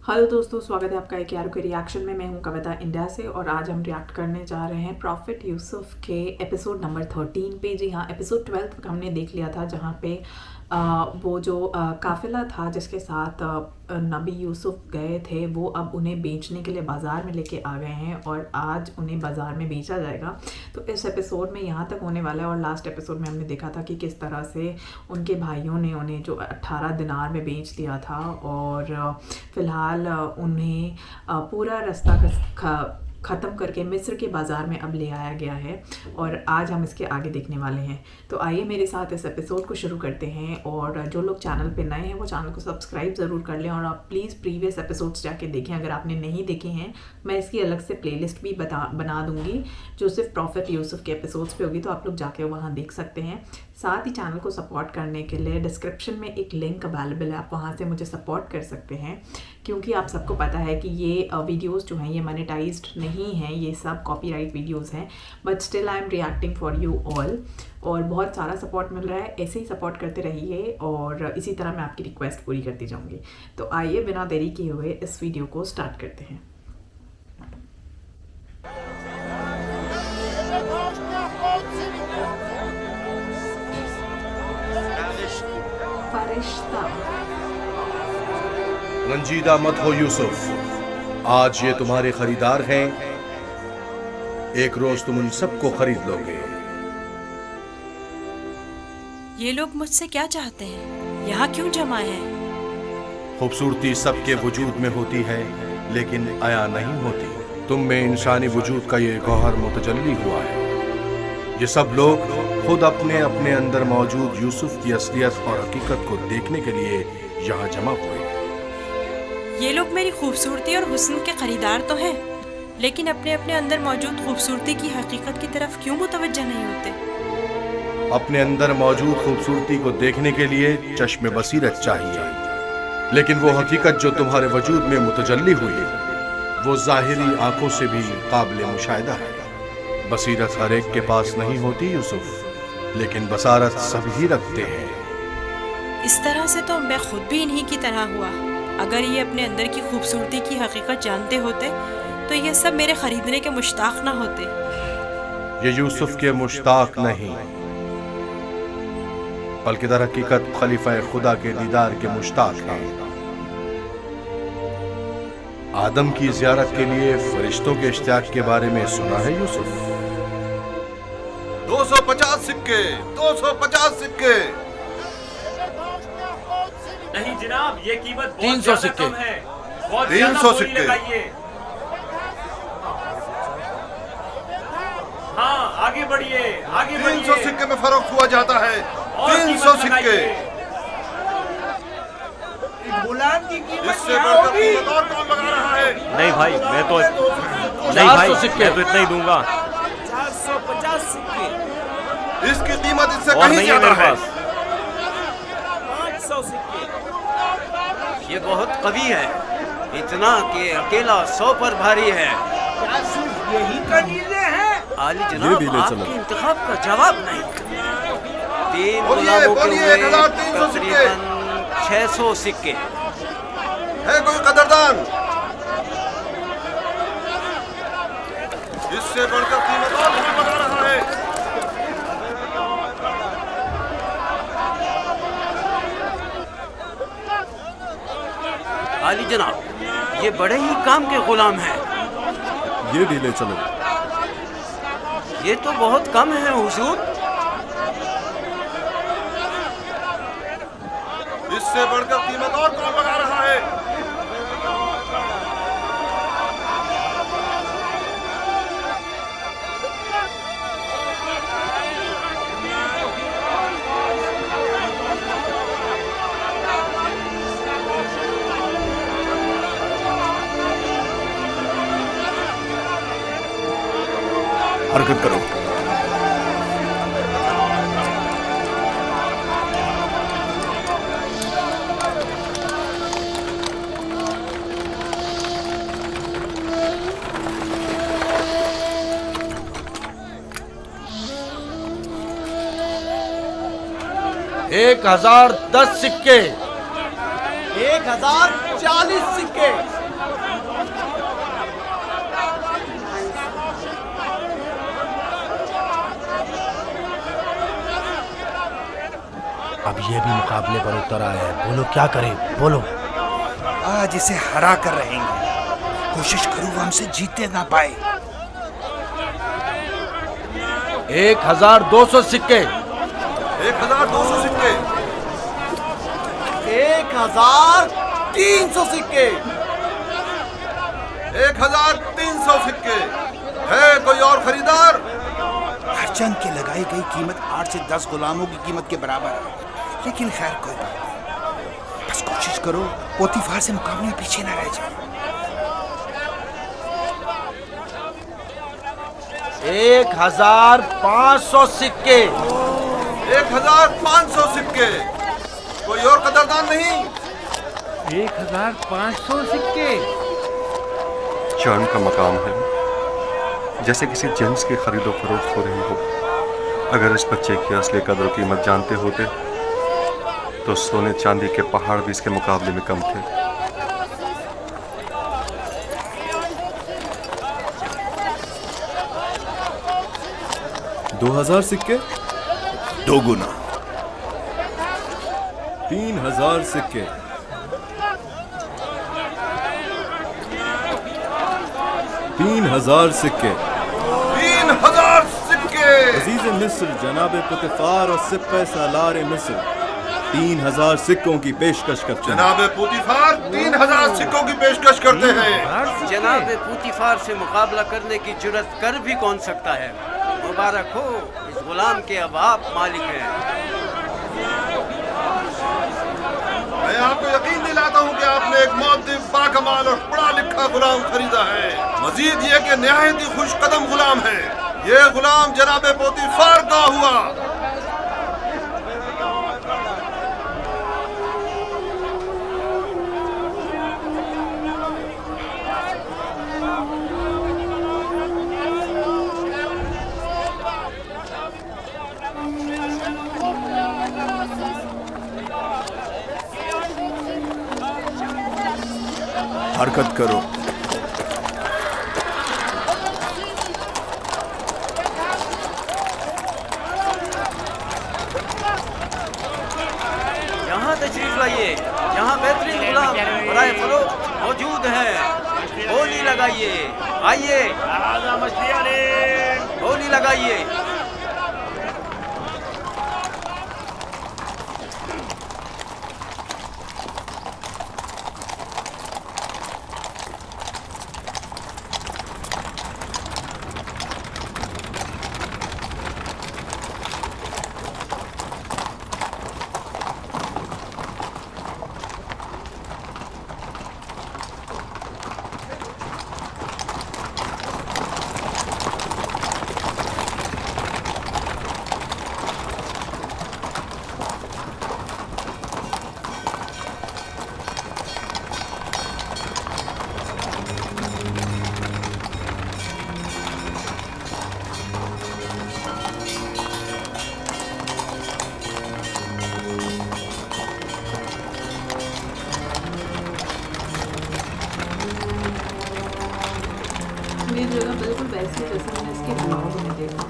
Hello दोस्तों, स्वागत है आपका एक यारो के रिएक्शन में। मैं हूं कविता इंडिया से और आज हम रिएक्ट करने जा रहे हैं प्रॉफिट यूसुफ के एपिसोड नंबर 13 पे। जी हाँ, एपिसोड 12 हमने देख लिया था, जहां पे वो जो काफिला था जिसके साथ नबी यूसुफ गए थे, वो अब उन्हें बेचने के लिए बाज़ार में लेके आ गए हैं और आज उन्हें बाज़ार में बेचा जाएगा। तो इस एपिसोड में यहाँ तक होने वाला है और लास्ट एपिसोड में हमने देखा था कि किस तरह से उनके भाइयों ने उन्हें जो 18 दिनार में बेच दिया था और फ़िलहाल उन्हें पूरा रास्ता ख़त्म करके मिस्र के बाज़ार में अब ले आया गया है और आज हम इसके आगे देखने वाले हैं। तो आइए मेरे साथ इस एपिसोड को शुरू करते हैं। और जो लोग चैनल पे नए हैं वो चैनल को सब्सक्राइब ज़रूर कर लें और आप प्लीज़ प्रीवियस एपिसोड्स जाके देखें अगर आपने नहीं देखे हैं। मैं इसकी अलग से प्लेलिस्ट भी बना दूँगी जो सिर्फ प्रॉफिट यूसुफ के एपिसोड्स पे होगी, तो आप लोग जाके वहाँ देख सकते हैं। साथ ही चैनल को सपोर्ट करने के लिए डिस्क्रिप्शन में एक लिंक अवेलेबल है, आप वहाँ से मुझे सपोर्ट कर सकते हैं, क्योंकि आप सबको पता है कि ये वीडियोस जो हैं ये मोनेटाइज्ड नहीं हैं, ये सब कॉपीराइट वीडियोस हैं, but still I am reacting for you all और बहुत सारा सपोर्ट मिल रहा है। ऐसे ही सपोर्ट करते रहिए और इसी तरह मैं आपकी रिक्वेस्ट पूरी करती जाऊँगी। तो आइए बिना देरी किए हुए इस वीडियो को स्टार्ट करते हैं। फरिश्ता। रंजीदा मत हो यूसुफ, आज ये तुम्हारे खरीदार हैं, एक रोज तुम उन सबको खरीद लोगे। ये लोग मुझसे क्या चाहते हैं? यहाँ क्यों जमा हैं? खूबसूरती सबके वजूद में होती है लेकिन आया नहीं होती। तुम में इंसानी वजूद का ये गौहर मुतजल्ली हुआ है। ये सब लोग खुद अपने अपने अंदर मौजूद यूसुफ की असलियत और हकीकत को देखने के लिए यहाँ जमा हुए। ये लोग मेरी खूबसूरती और हुस्न के खरीदार तो हैं, लेकिन अपने अपने अंदर मौजूद खूबसूरती की हकीकत की तरफ क्यों मुतवज्जह नहीं होते? अपने अंदर मौजूद खूबसूरती को देखने के लिए चश्मे बसीरत चाहिए, लेकिन वो हकीकत जो तुम्हारे वजूद में मुतजल्ली हुई वो जाहिरी आंखों से भी काबिल मुशाहिदा है। बसीरत हर एक के पास नहीं होती यूसुफ, लेकिन बसारत सभी रखते हैं। इस तरह से तो मैं खुद भी इन्हीं की तरह हुआ। अगर ये अपने अंदर की खूबसूरती की हकीकत जानते होते तो ये सब मेरे खरीदने के मुश्ताक ना होते। ये यूसुफ के मुश्ताक नहीं, बल्कि दर हकीकत खलीफा खुदा के दीदार के मुश्ताक हैं। आदम की ज़ियारत के लिए फरिश्तों के इश्तियाक के बारे में सुना है यूसुफ? 250 सिक्के, 250 सिक्के। नहीं जनाब, ये कीमत 300 सिक्के है। 300 सिक्के। हाँ, आगे बढ़िए, आगे बढ़िए। 300 सिक्के में फरोख्त हुआ जाता है। 300 सिक्के। गुलाम की कीमत इससे बढ़कर कीमत और कौन लगा रहा है? नहीं भाई, मैं तो इतना ही दूंगा। 450 सिक्के। इसकी कीमत इससे और कहीं नहीं है ज्यादा मेरे है। पास। 500 सिक्के। ये बहुत कवि है, इतना कि अकेला 100 पर भारी है। क्या सिर्फ यही कनीज़े हैं? आली जनाब, आपके इंतखाब का जवाब नहीं। 3 बोलिए, गुलामों के बोलिए, हुए 1300 सिक्के। तकरीबन 600 सिक्के। है कोई कदरदान? इससे बढ़कर कीमत और कौन लगा रहा है? आली जनाब, ये बड़े ही काम के गुलाम हैं। ये भी ले चलो। ये तो बहुत कम है हुजूर। इससे बढ़कर कीमत और कौन लगा रहा है? हरकत करो। एक 1010 सिक्के, 1040 सिक्के, अब ये भी मुकाबले पर उतर आया है। बोलो क्या करें, बोलो। आज इसे हरा कर रहेंगे। कोशिश करूँ वो हमसे जीते ना पाए। 1200 सिक्के। 1200 सिक्के। 1300 सिक्के। 1300 सिक्के। है कोई और खरीदार? हरचंद की लगाई गई कीमत 8 से 10 गुलामों की कीमत के बराबर है, लेकिन खैर कोई बात नहीं। बस कोशिश करो पोतीफार से मुकाबले में पीछे ना रह जाओ। 1500 सिक्के। 1500 सिक्के। कोई और कदरदान नहीं? 1500 सिक्के। चांद का मकाम है, जैसे किसी जिन्स की खरीदो फरोख्त हो रही हो। अगर इस बच्चे की असली कदर और कीमत जानते होते तो सोने चांदी के पहाड़ भी इसके मुकाबले में कम थे। $2000 सिक्के। 2 गुना। 3000 सिक्के। 3000 सिक्के। 3000 सिक्के। अजीज मिस्र जनाब पुतिफार और सिप्पे सालार मिस्र 3000 सिक्कों की पेशकश करते हैं। जनाब पुतिफार 3000 सिक्कों की पेशकश करते हैं। जनाब पुतिफार से मुकाबला करने की जुर्रत कर भी कौन सकता है। मुबारक हो, इस गुलाम के अब आप मालिक हैं। मैं आपको यकीन दिलाता हूँ कि आपने एक मुअद्दिब, बाकमाल और पढ़ा लिखा गुलाम खरीदा है। मजीद ये कि निहायत ही खुश कदम गुलाम है। ये गुलाम जनाब पोतीफार का हुआ। हरकत करो। यहाँ तशरीफ लाइए, यहाँ बेहतरीन गुलाम बराए फरोख्त मौजूद हैं। बोली लगाइए, आइए बोली लगाइए। ये जगह बिल्कुल वैसी है जैसे मैंने इसके ब्लॉग में देखा था।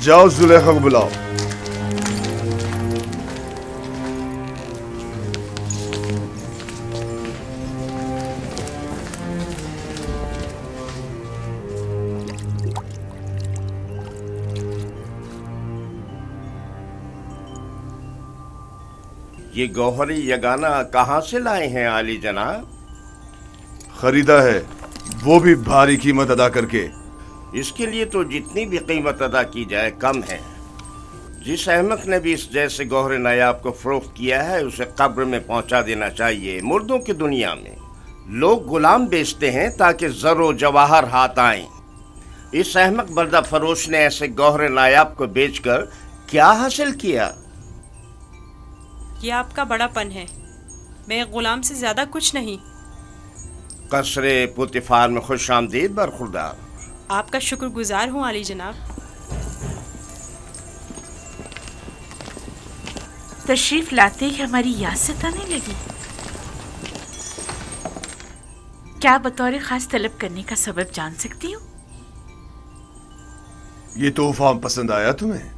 जाओ जुलेखा को बुलाओ। ये गौहरी यगाना कहाँ से लाए हैं आली जनाब? खरीदा है, वो भी भारी कीमत अदा करके। इसके लिए तो जितनी भी कीमत अदा की जाए कम है। जिस अहमक ने भी इस जैसे गौहरे नायाब को फरोख्त किया है उसे कब्र में पहुंचा देना चाहिए। मुर्दों की दुनिया में लोग गुलाम बेचते हैं ताकि जरो जवाहर हाथ आए। इस अहमक बर्दा फरोश ने ऐसे गौहरे नायाब को बेचकर क्या हासिल किया? ये आपका बड़ापन है, मैं एक गुलाम से ज्यादा कुछ नहीं। कसरे पुतिफार में खुश आमदीद बरखुरदार। आपका शुक्रगुजार हूँ आली जनाब। तशरीफ लाते ही हमारी याद सताने लगी। क्या बतौर खास तलब करने का सबब जान सकती हूँ? ये तोहफा पसंद आया तुम्हें?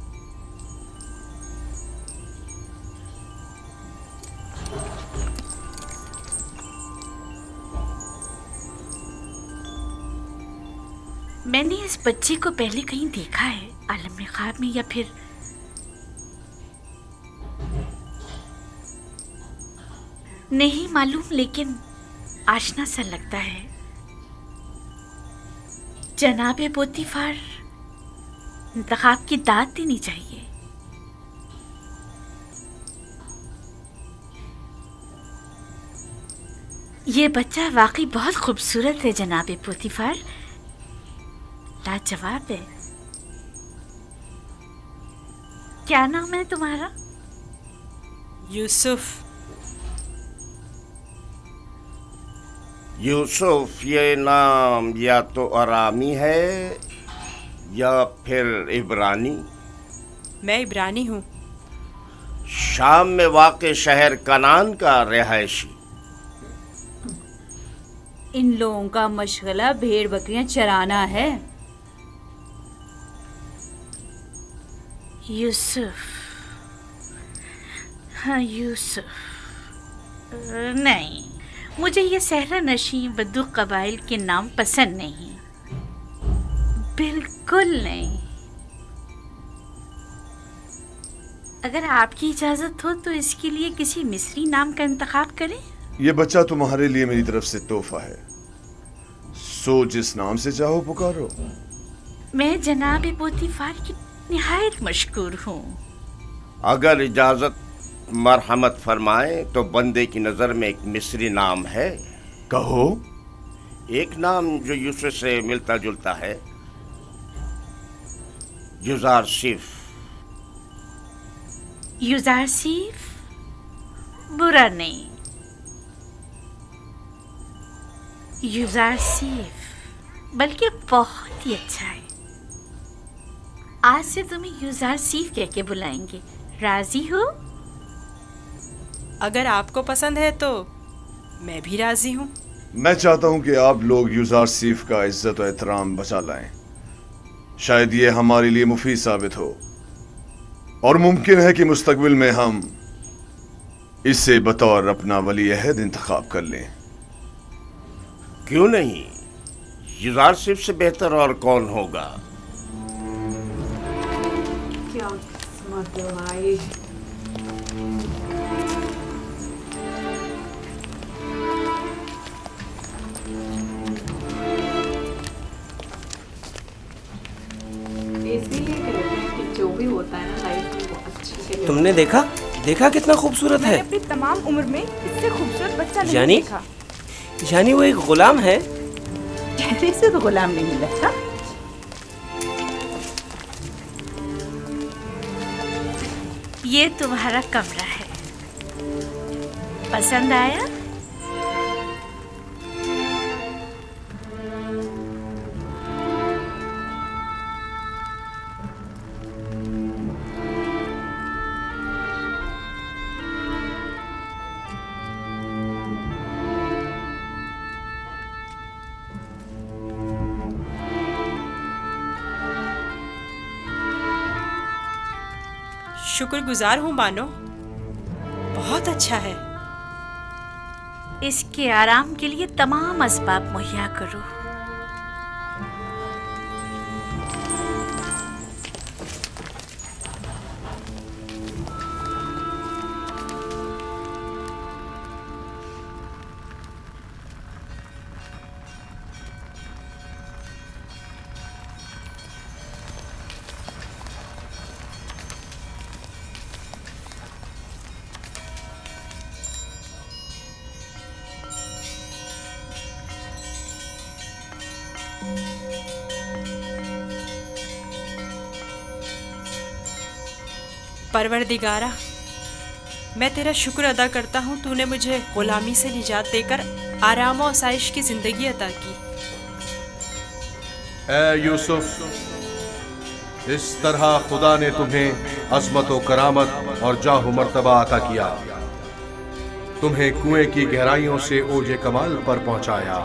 मैंने इस बच्चे को पहले कहीं देखा है, आलम ख्वाब में या फिर नहीं मालूम, लेकिन आशना सा लगता है। जनाबे पोतीफार, इंतखाब की दाद देनी चाहिए। ये बच्चा वाकई बहुत खूबसूरत है जनाबे पोतीफार, लाजवाब है। क्या नाम है तुम्हारा? यूसुफ। यूसुफ ये नाम या तो अरामी है या फिर इब्रानी। मैं इब्रानी हूँ। शाम में वाक़े शहर कनान का रिहायशी। इन लोगों का मशगला भेड़ बकरियां चराना है। यूसुफ, हाँ यूसुफ। नहीं, मुझे ये सहरा नशी बद्दू कबाइल के नाम पसंद नहीं, बिल्कुल नहीं। अगर आपकी इजाजत हो तो इसके लिए किसी मिस्री नाम का इंतखाब करें। ये बच्चा तुम्हारे लिए मेरी तरफ से तोहफा है, सो जिस नाम से चाहो पुकारो। मैं जनाब पोतीफार की निहायत मशकूर हूँ। अगर इजाजत मरहमत फरमाए तो बंदे की नज़र में एक मिस्री नाम है। कहो। एक नाम जो यूसुफ से मिलता जुलता है, युजारसिफ। युजारसिफ बुरा नहीं, युजारसिफ बल्कि बहुत ही अच्छा है। आज से तुम्हें युजारसिफ कह के बुलाएंगे, राजी हो? अगर आपको पसंद है तो मैं भी राजी हूँ। मैं चाहता हूं कि आप लोग युजारसिफ का इज्जत और एहतराम बचा लाएं। शायद ये हमारे लिए मुफीद साबित हो और मुमकिन है कि मुस्तकबिल में हम इसे बतौर अपना वली अहद इंतखाब कर लें। क्यों नहीं, युजारसिफ से बेहतर और कौन होगा। क्या किस्मत है भाई। इसीलिए कहते हैं कि जो भी होता है ना लाइफ में वो अच्छे से। तुमने देखा कितना खूबसूरत है। अपनी तमाम उम्र में इससे खूबसूरत बच्चा नहीं यानी देखा। यानी वो एक गुलाम है। चेहरे से तो गुलाम नहीं लगता। ये तुम्हारा कमरा है, पसंद आया? शुक्रगुजार हूँ बानो, बहुत अच्छा है। इसके आराम के लिए तमाम असबाब मुहैया करो। परवरदिगारा, मैं तेरा शुक्र अदा करता हूँ, तूने मुझे गुलामी से निजात देकर आराम और आसाइश की जिंदगी अता की। ए यूसुफ, इस तरह खुदा ने तुम्हें अज़मत व करामत और जाह मर्तबा अता किया, तुम्हें कुएं की गहराइयों से ओजे कमाल पर पहुंचाया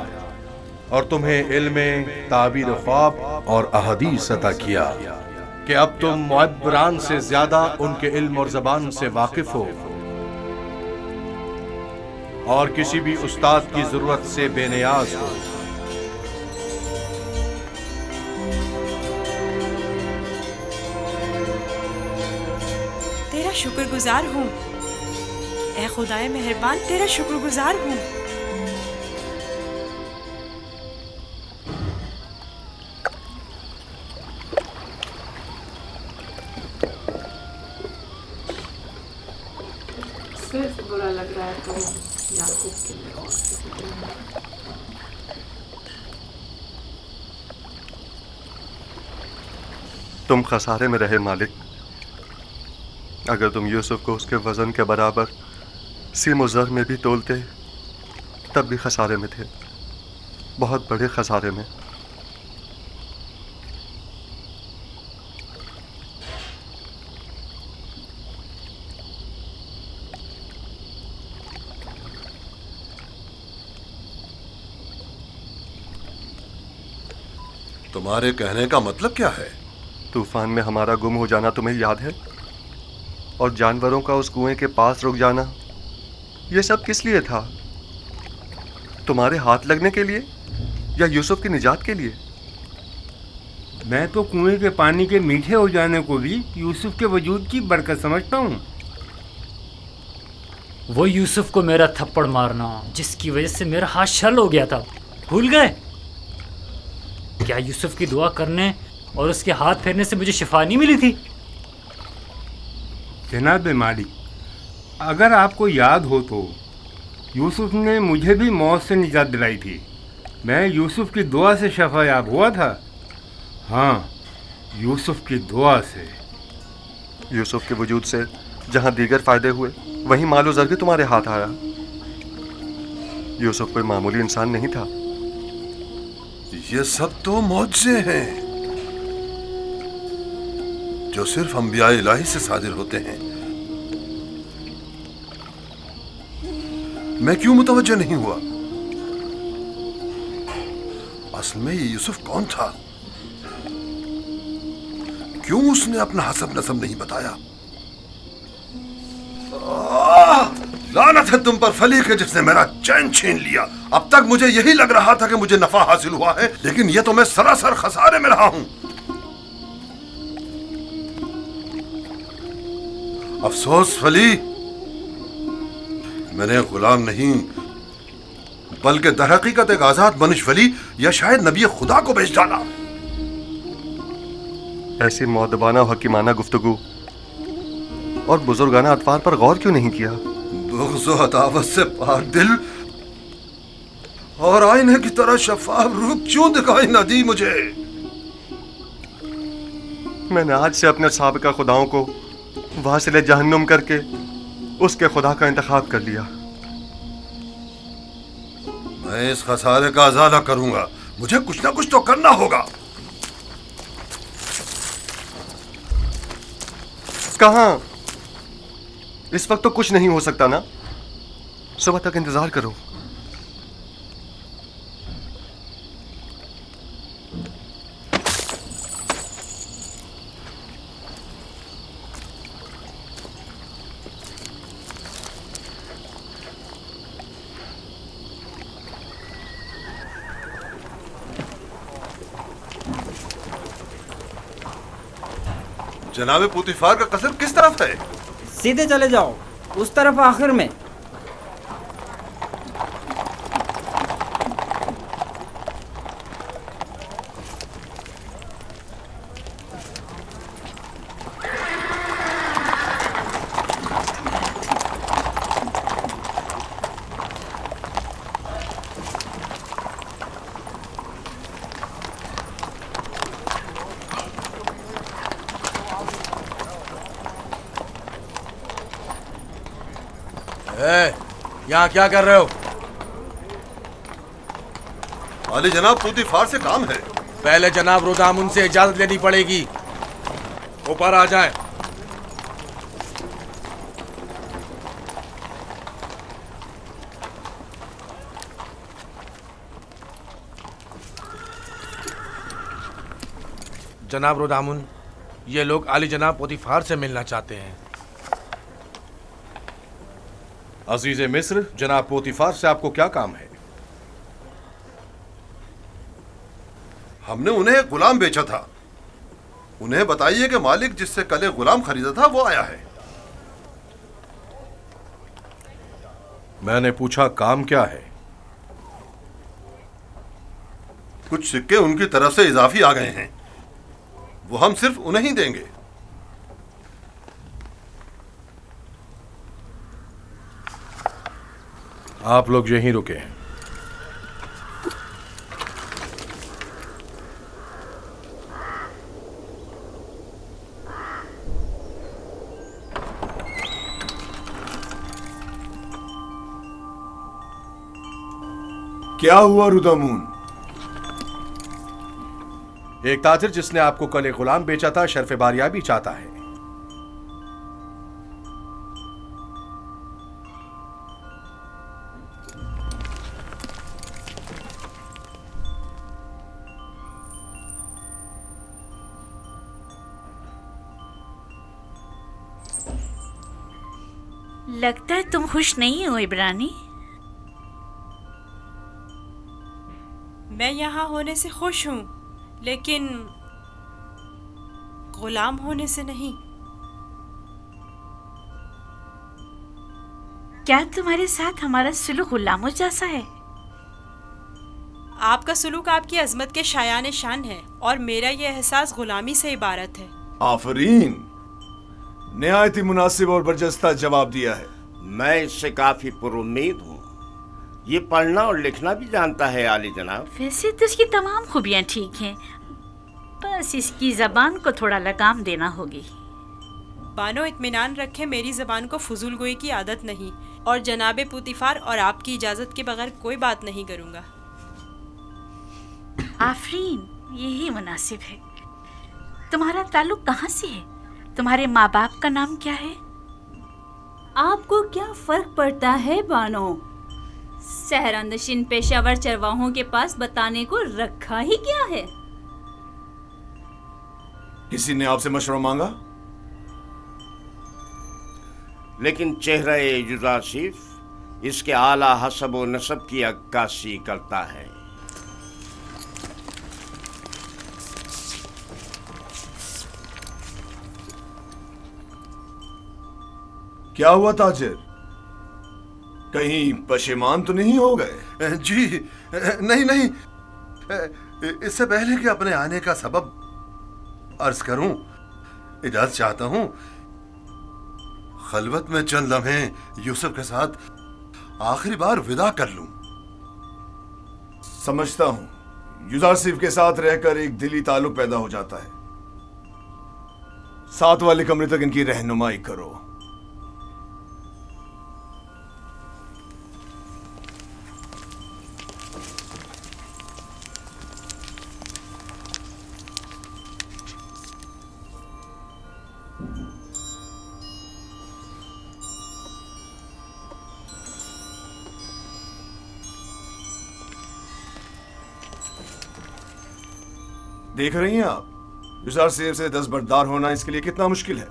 और तुम्हें इल्म ताबीर ख्वाब और अहदीस अता किया कि अब तुम मुअब्बरान से ज्यादा उनके इल्म और जबान से वाकिफ हो और किसी भी उस्ताद की जरूरत से बेनियाज हो। तेरा शुक्रगुजार हूँ, ऐ खुदाए मेहरबान, तेरा शुक्रगुजार हूँ। सिर्फ बुरा लग रहा है तो याकूब के लिए और किसी के लिए नहीं। तुम खसारे में रहे मालिक। अगर तुम यूसुफ को उसके वजन के बराबर सीम ज़र में भी तोलते तब भी खसारे में थे, बहुत बड़े खसारे में। तुम्हारे कहने का मतलब क्या है? तूफान में हमारा गुम हो जाना तुम्हें याद है? और जानवरों का उस कुएं के पास रुक जाना, ये सब किस लिए था? तुम्हारे हाथ लगने के लिए या यूसुफ की निजात के लिए? मैं तो कुएं के पानी के मीठे हो जाने को भी यूसुफ के वजूद की बरकत समझता हूँ। वो यूसुफ को मेरा थप्पड़ मारना जिसकी वजह से मेरा हाथ शल हो गया था, भूल गए? क्या यूसुफ की दुआ करने और उसके हाथ फेरने से मुझे शिफा नहीं मिली थी? जनाब मालिक, अगर आपको याद हो तो यूसुफ ने मुझे भी मौत से निजात दिलाई थी। मैं यूसुफ की दुआ से शफायाब हुआ था। हाँ, यूसुफ की दुआ से। यूसुफ के वजूद से जहाँ दीगर फायदे हुए, वहीं मालो ज़र भी तुम्हारे हाथ आया। यूसुफ कोई मामूली इंसान नहीं था। ये सब तो मौजज़े हैं जो सिर्फ अंबिया इलाही से सादिर होते हैं। मैं क्यों मुतवज्जह नहीं हुआ? असल में ये यूसुफ कौन था? क्यों उसने अपना हसब नसब नहीं बताया? लानत है तुम पर फली के जिसने मेरा चैन छीन लिया। अब तक मुझे यही लग रहा था कि मुझे नफा हासिल हुआ है, लेकिन यह तो मैं सरासर खसारे में रहा हूं। अफसोस फली, मैंने गुलाम नहीं बल्कि दरहकीकत एक आजाद मनुष्य वली या शायद नबी खुदा को बेच डाला। ऐसी मौदबाना और हकीमाना गुफ्तगू और बुजुर्गाना अतवार पर गौर क्यों नहीं किया? बुग़्ज़ व अदावत से पाक दिल और आईने की तरह शफाफ रूह क्यों दिखाई न दी मुझे? मैंने आज से अपने साबिका खुदाओं को वासिले जहन्नुम करके उसके खुदा का इंतखाब कर लिया। मैं इस खसारे का अज़ाला करूंगा। मुझे कुछ ना कुछ तो करना होगा। कहां? इस वक्त तो कुछ नहीं हो सकता ना। सुबह तक इंतजार करो। जनाबे पुतिफार का कसर किस तरफ है? सीधे चले जाओ, उस तरफ आखिर में। यहाँ क्या कर रहे हो? वाली जनाब पुतिफार से काम है। पहले जनाब रुदामुन से इजाजत लेनी पड़ेगी। ऊपर आ जाए। जनाब रुदामुन, ये लोग आली जनाब पुतिफार से मिलना चाहते हैं। अजीज मिस्र, जनाब पोतीफार से आपको क्या काम है? हमने उन्हें एक गुलाम बेचा था। उन्हें बताइए कि मालिक जिससे कल एक गुलाम खरीदा था वो आया है। मैंने पूछा काम क्या है? कुछ सिक्के उनकी तरफ से इजाफी आ गए हैं, वो हम सिर्फ उन्हें ही देंगे। आप लोग यहीं रुके हैं। क्या हुआ रुदामुन? एक ताजिर जिसने आपको कल एक गुलाम बेचा था शर्फ बारियाबी चाहता है। लगता है तुम खुश नहीं हो इब्रानी। मैं यहाँ होने से खुश हूँ, लेकिन गुलाम होने से नहीं। क्या तुम्हारे साथ हमारा सुलूक गुलामों जैसा है? आपका सुलूक आपकी अजमत के शायान शान है और मेरा ये एहसास गुलामी से इबारत है। आफरीन, निहायत ही मुनासिब और बरजस्ता जवाब दिया है। मैं इससे काफी पुरुम्मीद हूँ। ये पढ़ना और लिखना भी जानता है आली जनाब। वैसे तो इसकी तमाम खूबियाँ ठीक हैं, बस इसकी जबान को थोड़ा लगाम देना होगी। बानो इत्मीनान रखे, मेरी जबान को फजूल गोई की आदत नहीं और जनाबे पुतिफार और आपकी इजाजत के बगैर कोई बात नहीं करूँगा। आफरीन, यही मुनासिब है। तुम्हारा ताल्लुक कहाँ से है? तुम्हारे माँ बाप का नाम क्या है? आपको क्या फर्क पड़ता है बानो? सहरानशीन पेशावर चरवाहों के पास बताने को रखा ही क्या है? किसी ने आपसे मशवरा मांगा? लेकिन चेहरा युजासिफ इसके आला हसब व नसब की अक्कासी करता है। क्या हुआ ताजिर? कहीं पशेमान तो नहीं हो गए? जी नहीं नहीं, इससे पहले कि अपने आने का सबब अर्ज करूं, इजाजत चाहता हूं खलवत में चंद लम्हे यूसुफ के साथ आखिरी बार विदा कर लूं। समझता हूं, युजासिफ के साथ रहकर एक दिली ताल्लुक पैदा हो जाता है। साथ वाले कमरे तक इनकी रहनुमाई करो। देख रही हैं आप, युजासिफ से दस्तबरदार होना इसके लिए कितना मुश्किल है।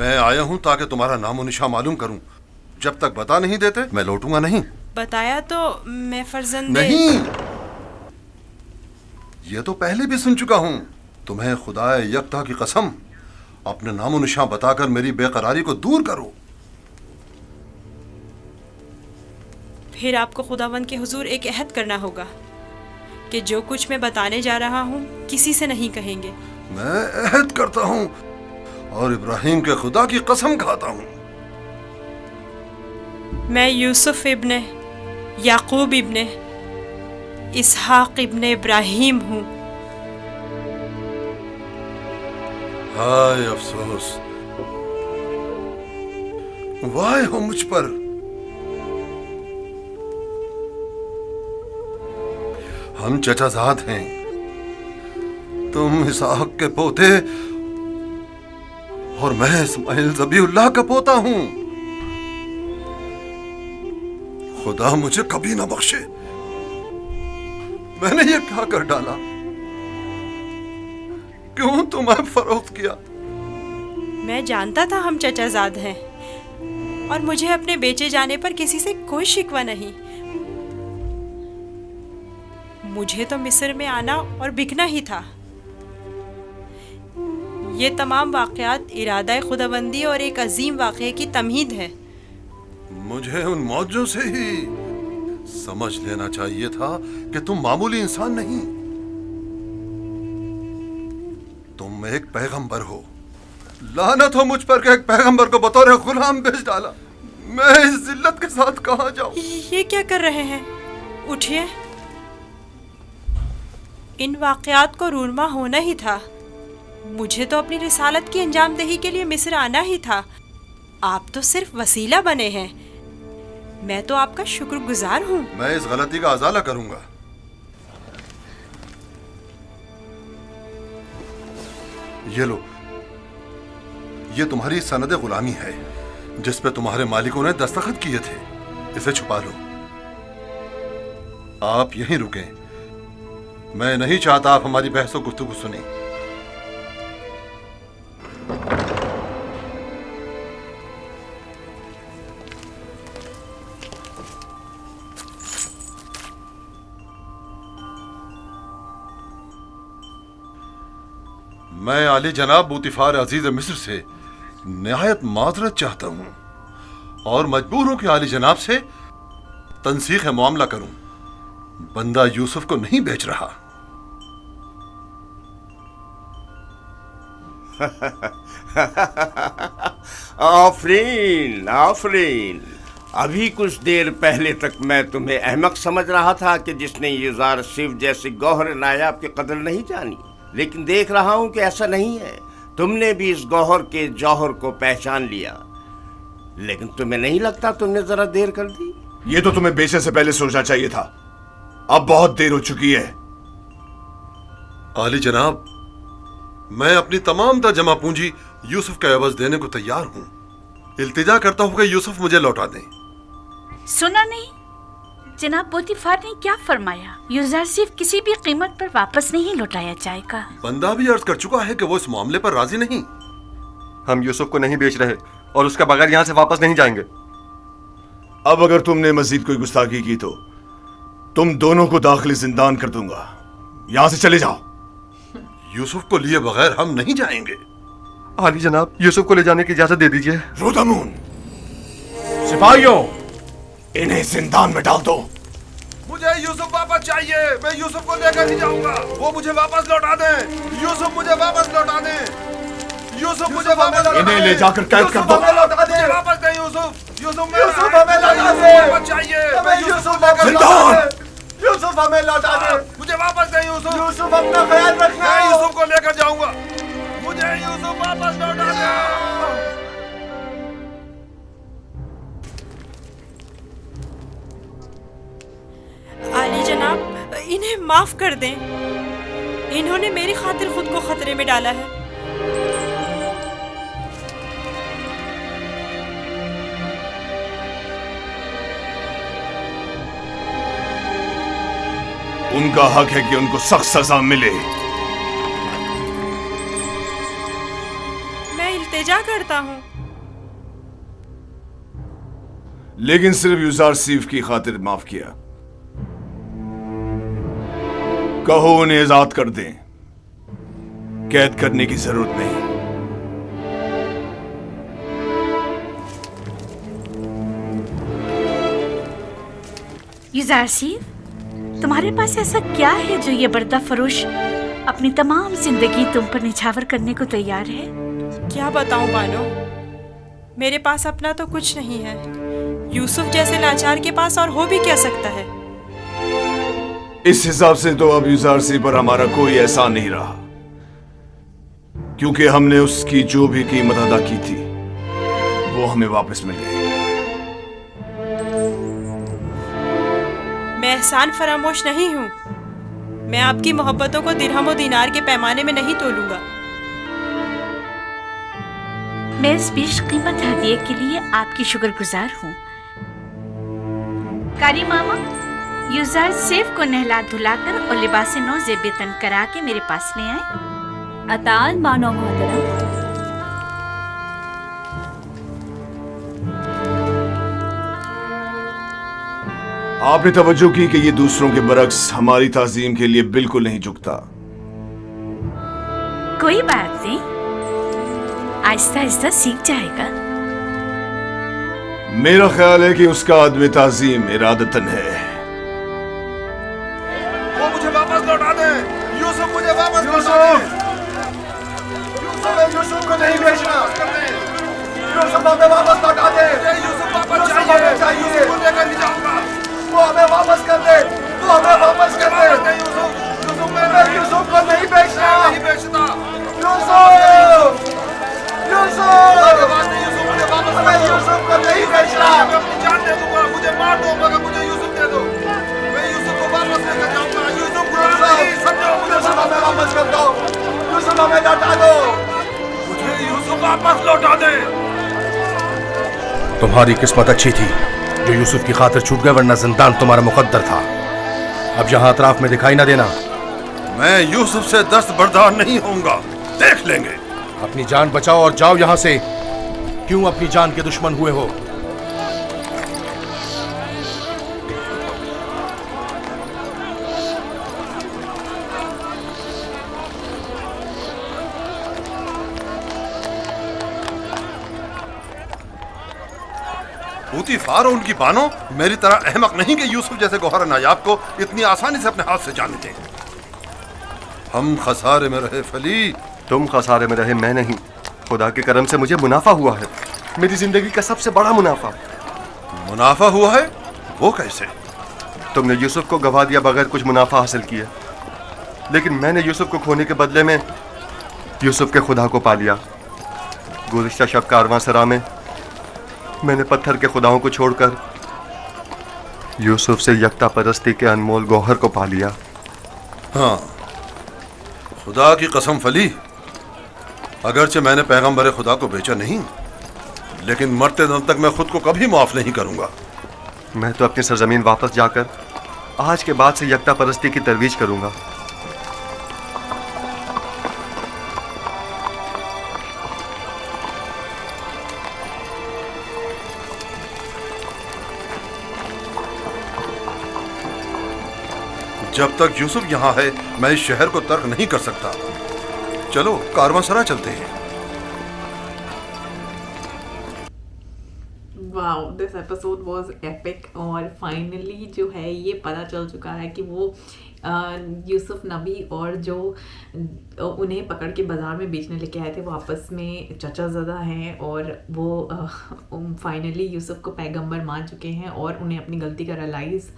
मैं आया हूँ ताकि तुम्हारा नामो निशान मालूम करूँ। जब तक बता नहीं देते मैं लौटूंगा नहीं। बताया तो मैं फर्जंदे नहीं, ये तो पहले भी सुन चुका हूँ। तुम्हें खुदाए यकता की कसम, अपने नामो निशान बताकर मेरी बेकरारी को दूर करो। फिर आपको खुदावंद के हुजूर एक अहद करना होगा कि जो कुछ मैं बताने जा रहा हूँ किसी से नहीं कहेंगे। मैं अहद करता हूँ और इब्राहिम के खुदा की कसम खाता हूँ। मैं यूसुफ इब्ने याकूब इब्ने इसहाक इब्ने इब्राहिम हूँ। हाय अफसोस, वाह हो मुझ पर। हम चचाजाद हैं, तुम इसहाक के पोते और मैं इस्माइल ज़बीउल्लाह का पोता हूं। खुदा मुझे कभी ना बख्शे, मैंने ये क्या कर डाला? क्यों तुम्हें फरोख्त किया? मैं जानता था हम चचाजाद हैं और मुझे अपने बेचे जाने पर किसी से कोई शिकवा नहीं। मुझे तो मिस्र में आना और बिकना ही था। ये तमाम वाक़यात इरादा खुदाबंदी और एक अजीम वाक़े की तमहीद है। मुझे उन मौजों से ही समझ लेना चाहिए था कि तुम मामूली इंसान नहीं, तुम एक पैगंबर हो। लानत हो मुझ पर कि एक पैगंबर को बतौर गुलाम बेच डाला। मैं इस जिल्लत के साथ कहां जाऊं? ये क्या कर रहे हैं? उठिए। इन वाक़यात को रूनमा होना ही था। मुझे तो अपनी रिसालत की अंजामदही के लिए मिस्र आना ही था। आप तो सिर्फ वसीला बने हैं। मैं तो आपका शुक्रगुजार हूँ। मैं इस गलती का अजाला करूंगा। ये लो, ये तुम्हारी सनद गुलामी है जिस पे तुम्हारे मालिकों ने दस्तखत किए थे। इसे छुपा लो। आप यहीं रुकें। मैं नहीं चाहता आप हमारी बहस और गुफ्तगू सुने। मैं आली जनाब बूतिफार अजीज मिस्र से निहायत माजरत चाहता हूं और मजबूर हूं कि आली जनाब से तनसीख मामला करूं। बंदा यूसुफ को नहीं बेच रहा। आफरीन आफरीन। अभी कुछ देर पहले तक मैं तुम्हें अहमक समझ रहा था कि जिसने यूज़ार सिर्फ जैसे गौहर नायाब की कदर नहीं जानी, लेकिन देख रहा हूं कि ऐसा नहीं है। तुमने भी इस गौहर के जौहर को पहचान लिया। लेकिन तुम्हें नहीं लगता तुमने जरा देर कर दी? ये तो तुम्हें बेचने से पहले सोचना चाहिए था। अब बहुत देर हो चुकी है। आली जनाब, मैं अपनी तमाम जमा पूंजी यूसुफ के एवज देने को तैयार हूं। इल्तिजा करता हूं कि यूसुफ मुझे लौटा दें। सुना नहीं जनाब पोतीफार ने क्या फरमाया? यूज़र सिर्फ किसी भी कीमत पर वापस नहीं लौटाया जाएगा। बंदा भी अर्ज कर चुका है कि वो इस मामले पर राजी नहीं। हम यूसुफ को नहीं बेच रहे और उसके बगैर यहाँ से वापस नहीं जाएंगे। अब अगर तुमने मजीद कोई गुस्ताखी की तो तुम दोनों को दाखिली जिंदान कर दूंगा। यहाँ से चले जाओ। यूसुफ को लिए बगैर हम नहीं जाएंगे। आली जनाब, यूसुफ को ले जाने की इजाजत दे दीजिए। रोदामून, सिपाहियों, इन्हें जिंदान में डाल दो। मुझे यूसुफ वापस चाहिए। मैं यूसुफ को लेकर ही जाऊंगा। वो मुझे वापस लौटा दें। यूसुफ मुझे वापस लौटा दें। यूसुफ मुझे वापस लौटा दें। इन्हें ले जाकर कैद कर दो। मुझे वापस दें यूसुफ। यूसुफ हमें लौटा दें। वापस चाहिए। हमें यूसुफ लेकर जिंदान। यूसुफ हमें लौटा दें। मुझे वापस दें यूसुफ। यूसुफ अपना ख्याल रखना। मैं यूसुफ को लेकर जाऊंगा। मुझे यूसुफ वापस लौटा दें। आली जनाब, इन्हें माफ कर दें। इन्होंने मेरी खातिर खुद को खतरे में डाला है। उनका हक है कि उनको सख्त सजा मिले। मैं इल्तिजा करता हूँ, लेकिन सिर्फ यूजारसीफ की खातिर माफ किया। कहो उन्हें आजाद कर दें, कैद करने की जरूरत नहीं। यूजारसीफ, तुम्हारे पास ऐसा क्या है जो ये बर्दा फरोश अपनी तमाम जिंदगी तुम पर निछावर करने को तैयार है? क्या बताऊं बानो, मेरे पास अपना तो कुछ नहीं है। यूसुफ जैसे लाचार के पास और हो भी क्या सकता है? इस हिसाब से तो अब यूजारसी पर हमारा कोई एहसान नहीं रहा, क्योंकि हमने उसकी जो भी कीमत अदा की थी वो हमें वापस मिल गई। मैं एहसान फरामोश नहीं हूँ। मैं आपकी मोहब्बतों को दिरहम और दीनार के पैमाने में नहीं तोलूंगा। मैं इस बेशकीमत हदिये के लिए आपकी शुक्रगुजार हूँ। कारी मामा, यूजार सेफ को नहला धुलाकर और लिबास नौ ज़ेबतन करा के मेरे पास ले आए। अतान मानो मोहतरम। आपने तवज्जो की कि ये दूसरों के बरक्स हमारी ताजीम के लिए बिल्कुल नहीं झुकता। कोई बात नहीं, आहिस्ता आहिस्ता सीख जाएगा। मेरा ख्याल है कि उसका आदमी ताजीम इरादतन है। वो मुझे वापस लौटा दे। यूसुफ मुझे वापस लौटा दे। यूसुफ को नहीं बेचना। यूसुफ हमें वापस लौटा दे। यूसुफ वापस चाहिए। यूसुफ को लेकर नहीं जाऊंगा। वो हमें वापस कर दे। वो हमें वापस कर दे। यूसुफ को नहीं बेचना। नहीं बेचता। यूसुफ मुझे वापस कर दो। यूसुफ को नहीं बेचना। मैं अपनी जान दे दूंगा। मुझे मार दो मगर मुझे यूसुफ दे दो। मैं यूसुफ को वापस लेकर जाऊंगा। यूसुफ गुलाम नहीं, समझो। यूसुफ हमें वापस कर दो। यूसुफ हमें लौटा दो। मुझे यूसुफ वापस लौटा दे। तुम्हारी किस्मत अच्छी थी जो यूसुफ की खातिर छूट गए, वरना जिंदान तुम्हारा मुकद्दर था। अब यहाँ अतराफ में दिखाई ना देना। मैं यूसुफ से दस्तबरदार नहीं होऊंगा। देख लेंगे। अपनी जान बचाओ और जाओ यहाँ से। क्यों अपनी जान के दुश्मन हुए हो? पूतीफार और उनकी बानो मेरी तरह अहमक नहीं कि यूसुफ जैसे गौहर नायाब को इतनी आसानी से अपने हाथ से जाने दें। हम खसारे में रहे फली। तुम खसारे में रहे, मैं नहीं। खुदा के करम से मुझे मुनाफा हुआ है, मेरी जिंदगी का सबसे बड़ा मुनाफा। मुनाफा हुआ है? वो कैसे? तुमने यूसुफ को गवा दिया बगैर कुछ मुनाफा हासिल किया, लेकिन मैंने यूसुफ को खोने के बदले में यूसुफ के खुदा को पा लिया। गुज़िश्ता शब कारवांसरा में मैंने पत्थर के खुदाओं को छोड़कर यूसुफ से यकता परस्ती के अनमोल गौहर को पा लिया। हाँ, खुदा की कसम फली, अगरचे मैंने पैगंबर खुदा को बेचा नहीं, लेकिन मरते दम तक मैं खुद को कभी माफ नहीं करूंगा। मैं तो अपनी सरजमीन वापस जाकर आज के बाद से यकता परस्ती की तरवीज करूंगा। जब तक यूसुफ यहाँ है मैं इस शहर को तर्क नहीं कर सकता। चलो कारवांसरा चलते हैं। Wow, this episode was epic. और फाइनली जो है ये पता चल चुका है कि वो यूसुफ नबी और जो उन्हें पकड़ के बाज़ार में बेचने लेके आए थे वो आपस में चचाज़दा हैं, और वो फाइनली यूसुफ को पैगंबर मान चुके हैं और उन्हें अपनी गलती का रियलाइज़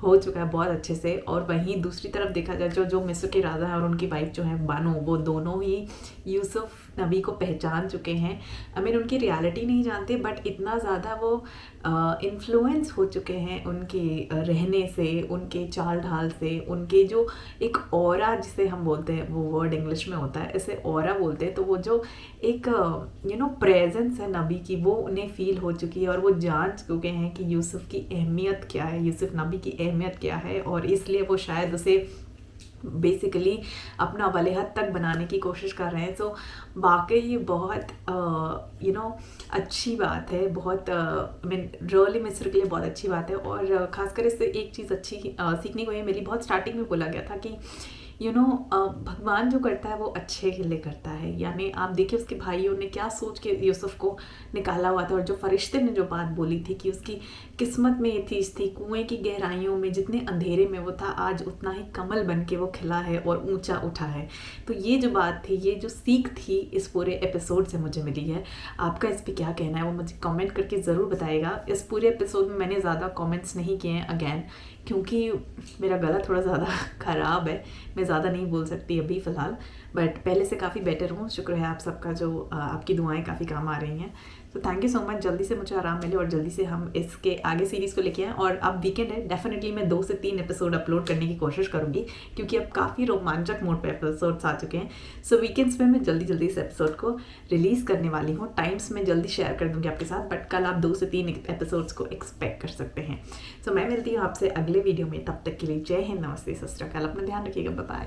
हो चुका है बहुत अच्छे से। और वहीं दूसरी तरफ देखा जाए जो मिस्र के राजा हैं और उनकी वाइफ जो है बानो, वो दोनों ही यूसुफ नबी को पहचान चुके हैं। आई मीन उनकी रियलिटी नहीं जानते, बट इतना ज़्यादा वो इन्फ्लुएंस हो चुके हैं उनके रहने से, उनके चाल ढाल से, उनके जो एक ऑरा जिसे हम बोलते हैं, वो वर्ड इंग्लिश में होता है, ऐसे ऑरा बोलते हैं, तो वो जो एक प्रेजेंस है नबी की वो उन्हें फील हो चुकी है और वो जान चुके हैं कि यूसुफ की अहमियत क्या है, यूसुफ नबी की अहमियत क्या है, और इसलिए वो शायद उसे बेसिकली अपना वलीअहद तक बनाने की कोशिश कर रहे हैं। सो वाकई ये बहुत अच्छी बात है, बहुत रियली मिस्र के लिए बहुत अच्छी बात है। और ख़ासकर इससे एक चीज़ अच्छी सीखने को ये मिली, बहुत स्टार्टिंग में बोला गया था कि भगवान जो करता है वो अच्छे के लिए करता है। यानी आप देखिए उसके भाइयों ने क्या सोच के यूसुफ को निकाला हुआ था, और जो फरिश्ते ने जो बात बोली थी कि उसकी किस्मत में ये चीज़ थी, कुएं की गहराइयों में जितने अंधेरे में वो था आज उतना ही कमल बन के वो खिला है और ऊंचा उठा है। तो ये जो बात थी, ये जो सीख थी इस पूरे एपिसोड से मुझे मिली है। आपका इस पर क्या कहना है वो मुझे कमेंट करके ज़रूर बताइएगा। इस पूरे एपिसोड में मैंने ज़्यादा कमेंट्स नहीं किए हैं अगेन, क्योंकि मेरा गला थोड़ा ज़्यादा ख़राब है, मैं ज़्यादा नहीं बोल सकती अभी फ़िलहाल, बट पहले से काफ़ी बेटर हूँ। शुक्र है आप सबका जो आपकी दुआएं काफ़ी काम आ रही हैं। तो थैंक यू सो मच। जल्दी से मुझे आराम मिले और जल्दी से हम इसके आगे सीरीज़ को लेके आएँ। और अब वीकेंड है, डेफिनेटली मैं 2 से 3 एपिसोड अपलोड करने की कोशिश करूँगी, क्योंकि अब काफ़ी रोमांचक मोड पर एपिसोड्स आ चुके हैं। सो वीकेंड्स में मैं जल्दी इस एपिसोड को रिलीज़ करने वाली हूँ। टाइम्स में जल्दी शेयर कर दूँगी आपके साथ, बट कल आप 2 से 3 एपिसोड्स को एक्सपेक्ट कर सकते हैं। सो मैं मिलती हूँ आपसे अगले वीडियो में, तब तक के लिए जय हिंद, नमस्ते, सत श्री अकाल। अपना ध्यान रखिएगा, बाय बाय।